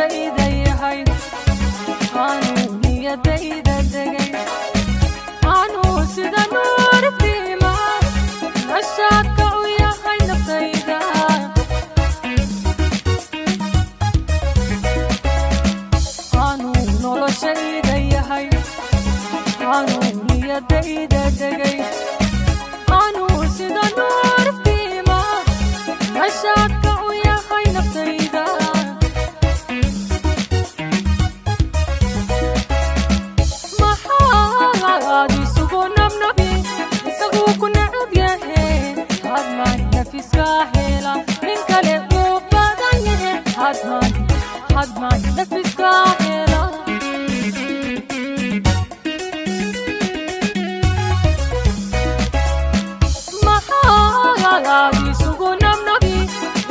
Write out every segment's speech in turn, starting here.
noloshayda yahay anuu niyadayda degay anuu sida nuur fiima nashaadka u yahay naftayda anuu noloshayda yahay anuu niyadayda degay anuu sida nuur fiima nashaadka u yahay naftayda maxaad isugu nabnabi isagu ku necab yahe hadmaan nafiska hela nin kale uu badan yahe hadmaan nafiska hela maxaad isugu nabnabi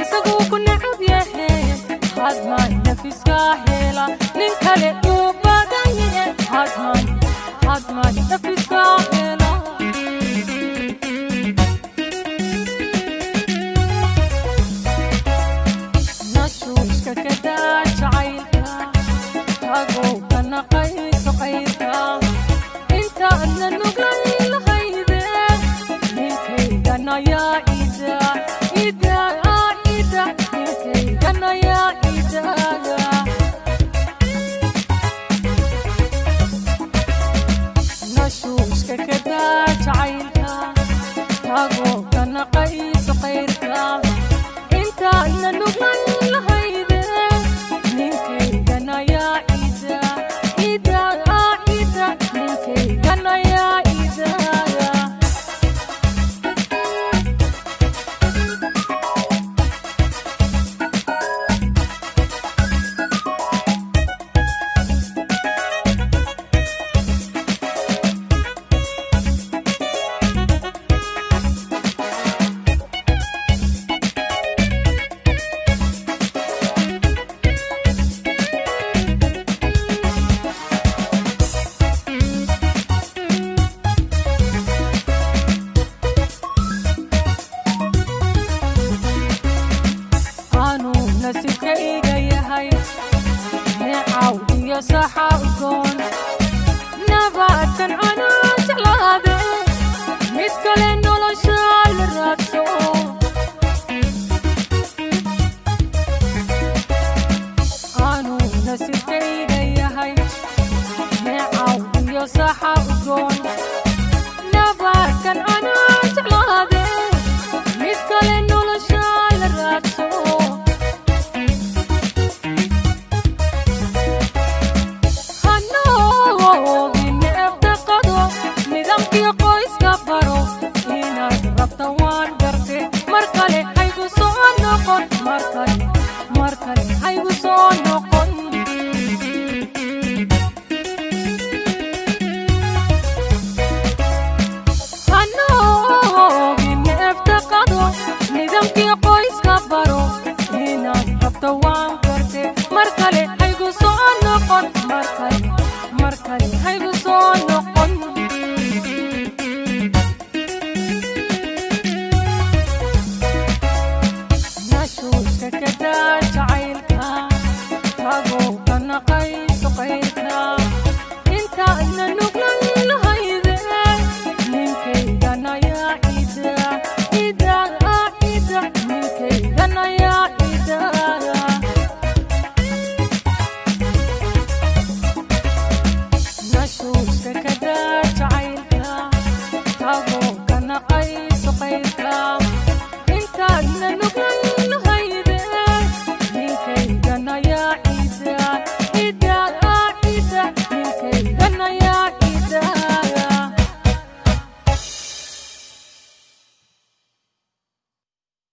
isagu ku necab yahe hadmaan nafiska hela nin kale uu badan yahe hadmaan nafiska hela nashuushka kadaa jacaylka tagow ka naqayso qayrka intaadna nuglan lahayde ninkaygan ayaa ida ninkaygan ayaa idaaga nashuushka kadaa jacaylka tagow ka naqayso qayrka intaadna nuglan lahayde ninkaygan ayaa ida ninkaygan ayaa idaaga anuu nasibkayga yahay neecaw iyo saxa ugoon nabaadkan anaa jeclaade mid kale nolosha la raadso anuu nasibkayga yahay neecaw iyo saxa ugoon nabaadkan anaa jeclaade mid kale nolosha la raadso markale haygu soo noqon hanoogi neefta qado nidaamkii qoyska baro inaad rabto waan garte markale haygu soo noqon markale haygu soo noqon nashuushka kadaa jacaylka tagow ka naqayso qayrka intaadna